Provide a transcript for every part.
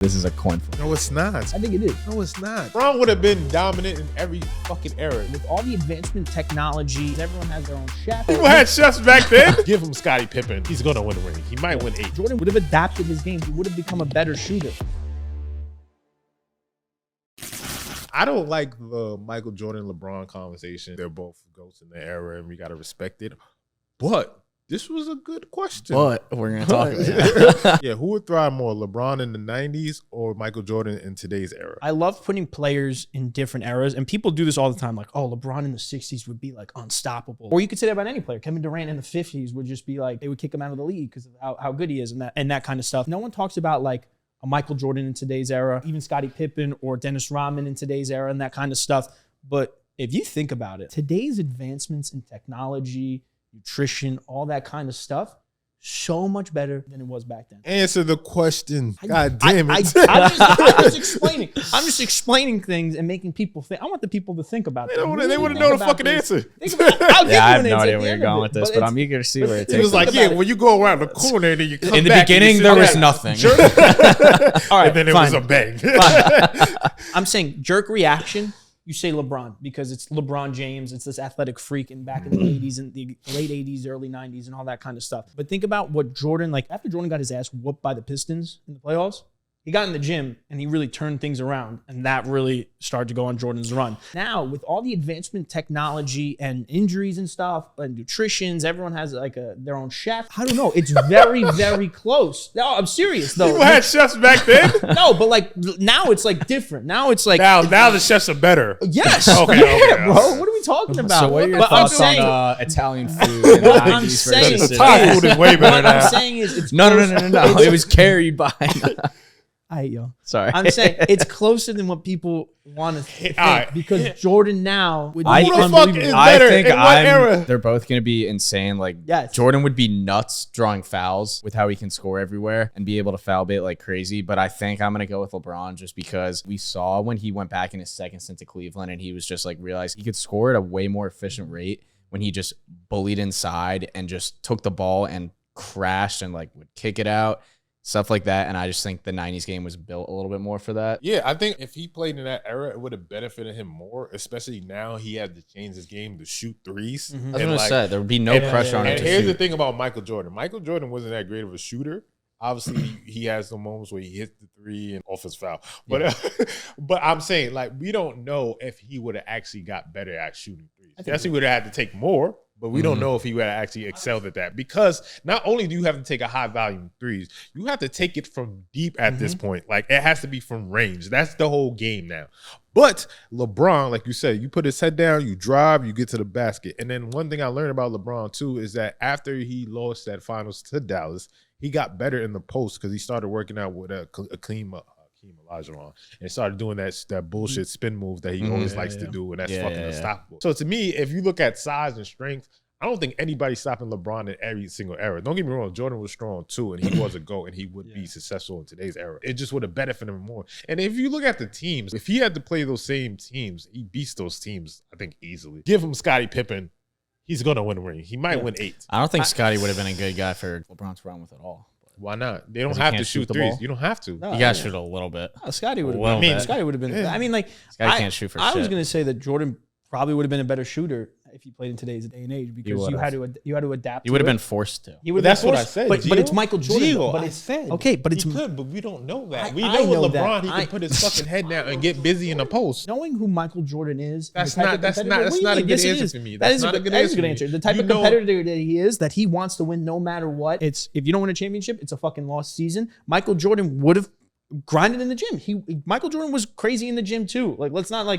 This is a coin flip. No, it's not. I think it is. No, it's not. LeBron would have been dominant in every fucking era. With all the advancement technology, everyone has their own chef. People had chefs back then. Give him Scottie Pippen. He's going to win a ring. He might win 8. Jordan would have adapted his game. He would have become a better shooter. I don't like the Michael Jordan LeBron conversation. They're both goats in their era, and we got to respect it. But this was a good question. But we're going to talk about it. Yeah, who would thrive more, LeBron in the 90s or Michael Jordan in today's era? I love putting players in different eras, and people do this all the time. Like, oh, LeBron in the 60s would be like unstoppable. Or you could say that about any player. Kevin Durant in the 50s would just be like, they would kick him out of the league because of how good he is and that kind of stuff. No one talks about like a Michael Jordan in today's era, even Scottie Pippen or Dennis Rodman in today's era and that kind of stuff. But if you think about it, today's advancements in technology, nutrition, all that kind of stuff, so much better than it was back then. Answer the question. God damn it. I'm just explaining things and making people think. I want the people to think about it. They want to know the fucking answer. I have no idea where you're going with this, but I'm eager to see where it takes us. He was like, yeah, when you go around the corner and then you come back. In the beginning, there was nothing. All right, and then it was a bang. I'm saying jerk reaction. You say LeBron because it's LeBron James. It's this athletic freak and back in the 80s and the late 80s, early 90s and all that kind of stuff. But think about what Jordan, like after Jordan got his ass whooped by the Pistons in the playoffs, he got in the gym and he really turned things around, and that really started to go on Jordan's run. Now, with all the advancement technology and injuries and stuff and nutritions, everyone has like their own chef. I don't know. It's very, very close. No, I'm serious though. People had chefs back then? No, but like now it's like different. Now it's like now the chefs are better. Yes. Okay, bro. What are we talking about? So what are your thoughts on Italian food? And what I'm saying, Thai food is way better now. What I'm saying is it's No. It was carried by. Sorry. I'm saying it's closer than what people want to think because Jordan now would be unbelievable. I think they're both going to be insane. Like Jordan would be nuts drawing fouls with how he can score everywhere and be able to foul bait like crazy. But I think I'm going to go with LeBron just because we saw when he went back in his second stint to Cleveland and he was just like realized he could score at a way more efficient rate when he just bullied inside and just took the ball and crashed and like would kick it out. Stuff like that, and I just think the 90s game was built a little bit more for that. Yeah, I think if he played in that era, it would have benefited him more, especially now he had to change his game to shoot threes. That's what I said. There would be no pressure on him to shoot. And here's the thing about Michael Jordan. Michael Jordan wasn't that great of a shooter. Obviously, he has some moments where he hits the three and off his foul. But but I'm saying, like, we don't know if he would have actually got better at shooting threes. Yes, he would have had to take more. But we don't know if he would have actually excelled at that because not only do you have to take a high volume threes, you have to take it from deep at this point. Like it has to be from range. That's the whole game now. But LeBron, like you said, you put his head down, you drive, you get to the basket. And then one thing I learned about LeBron too is that after he lost that finals to Dallas, he got better in the post because he started working out with Hakeem Olajuwon and started doing that bullshit spin move that he always likes to do, and that's fucking unstoppable. So to me, if you look at size and strength, I don't think anybody's stopping LeBron in every single era. Don't get me wrong, Jordan was strong too, and he was a GOAT, and he would be successful in today's era. It just would have benefited him more. And if you look at the teams, if he had to play those same teams, he beats those teams, I think, easily. Give him Scottie Pippen. He's going to win a ring. He might win 8. I don't think Scottie would have been a good guy for LeBron to run with at all. Why not? They don't have to shoot threes. You don't have to. No, you got to shoot a little bit. Scottie would have been. Scottie would have been. I mean, like, Scottie can't shoot for shit. I was going to say that Jordan probably would have been a better shooter if he played in today's day and age because you had to adapt. You would have been forced to. That's what I said. But it's Michael Jordan. But it's said. Okay, but it's he could, but we don't know that. We know with LeBron, he can put his fucking head down and get busy in the post. Knowing who Michael Jordan is, that's not a good answer for me. That's not a good answer. The type of competitor that he is, that he wants to win no matter what. It's if you don't win a championship, it's a fucking lost season. Michael Jordan would have grinded in the gym. Michael Jordan was crazy in the gym too. Like let's not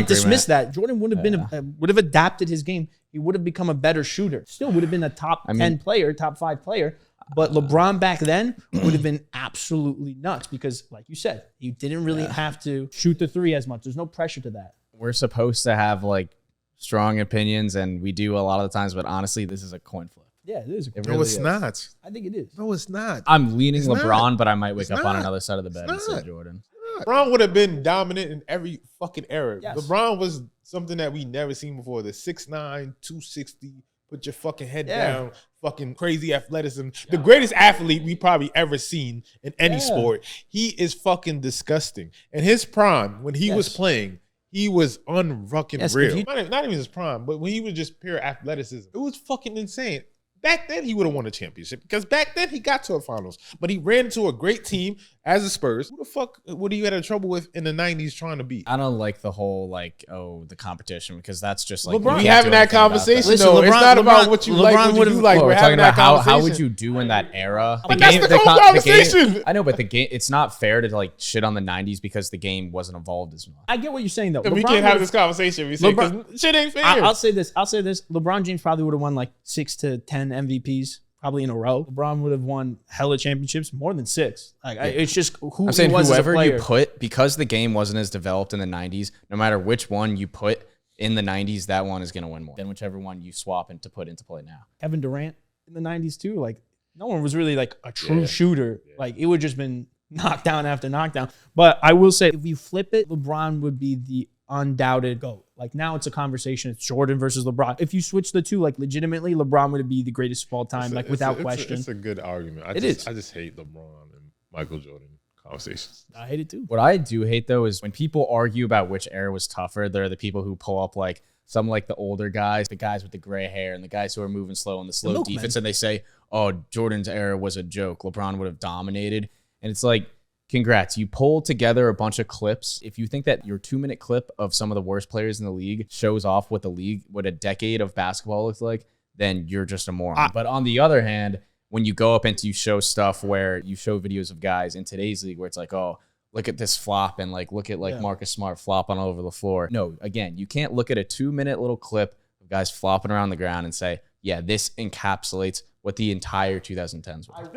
dismiss that. Jordan would have adapted his game. He would have become a better shooter. Still would have been a top 10 player, top 5 player. But LeBron back then would have been absolutely nuts because, like you said, you didn't really have to shoot the three as much. There's no pressure to that. We're supposed to have like strong opinions, and we do a lot of the times. But honestly, this is a coin flip. Yeah, it is. No, it's not. I think it is. No, it's not. I'm leaning LeBron, but I might wake up on another side of the bed and say Jordan. LeBron would have been dominant in every fucking era. Yes. LeBron was something that we never seen before. The 6'9", 260, put your fucking head down, fucking crazy athleticism. The greatest athlete we probably ever seen in any sport. He is fucking disgusting. In his prime, when he was playing, he was unfucking real. Not even his prime, but when he was just pure athleticism, it was fucking insane. Back then, he would have won a championship because back then he got to a finals. But he ran into a great team as the Spurs. Who the fuck would he had trouble with in the 90s trying to beat? I don't like the whole the competition because that's just like LeBron. We having that conversation. Listen, though. It's not about what you like, what you do like. We're having that conversation. How would you do in that era? But that's the whole conversation. I know, but the game. It's not fair to like shit on the 90s because the game wasn't evolved as much. I get what you're saying though. We can't have this conversation. We say shit ain't fair. I'll say this. LeBron James probably would have won like 6 to 10 MVPs. Probably in a row. LeBron would have won hella championships, more than 6. It's just who I'm saying he was whoever as a player. you put, because the game wasn't as developed in the 90s, no matter which one you put in the 90s, that one is going to win more than whichever one you swap and to put into play now. Kevin Durant in the 90s too. Like no one was really like a true shooter. Yeah. Like it would just been knockdown after knockdown. But I will say if you flip it, LeBron would be the undoubted GOAT. Like now it's a conversation. It's Jordan versus LeBron. If you switch the two, like legitimately, LeBron would be the greatest of all time, without question. It's a good argument. I just hate LeBron and Michael Jordan conversations. I hate it too. What I do hate though is when people argue about which era was tougher, they're the people who pull up like some like the older guys, the guys with the gray hair and the guys who are moving slow and the slow defense. And they say, oh, Jordan's era was a joke. LeBron would have dominated. And it's like, congrats. You pulled together a bunch of clips. If you think that your 2-minute clip of some of the worst players in the league shows off what what a decade of basketball looks like, then you're just a moron. But on the other hand, when you go up and you show stuff where you show videos of guys in today's league where it's like, oh, look at this flop and like look at like Marcus Smart flopping all over the floor. No, again, you can't look at a 2-minute little clip of guys flopping around the ground and say, yeah, this encapsulates what the entire 2010s was.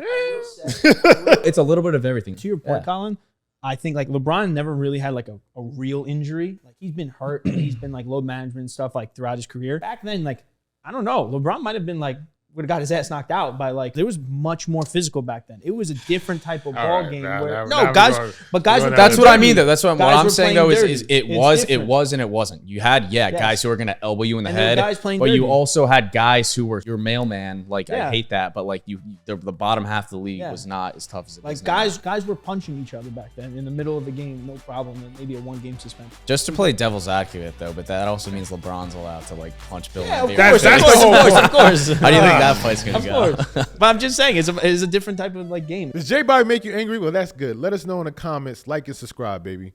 It's a little bit of everything. To your point, Colin, I think like LeBron never really had like a real injury. Like he's been hurt and he's been like load management and stuff like throughout his career. Back then, like, I don't know, LeBron might have been like, would have got his ass knocked out by like, there was much more physical back then. It was a different type of ball game where guys were that's what I mean though. That's what I'm saying though is it was and it wasn't. You had guys who were gonna elbow you in the head, but you also had guys who were your mailman. Like I hate that, but like the bottom half of the league was not as tough as it is now. Guys were punching each other back then in the middle of the game, no problem, and maybe a 1-game suspension. Just to play devil's advocate though, but that also means LeBron's allowed to like punch Bill. Yeah, of course. How do you think that fight's gonna go? But I'm just saying, it's a different type of like game. Does JBobby make you angry? Well, that's good. Let us know in the comments. Like and subscribe, baby.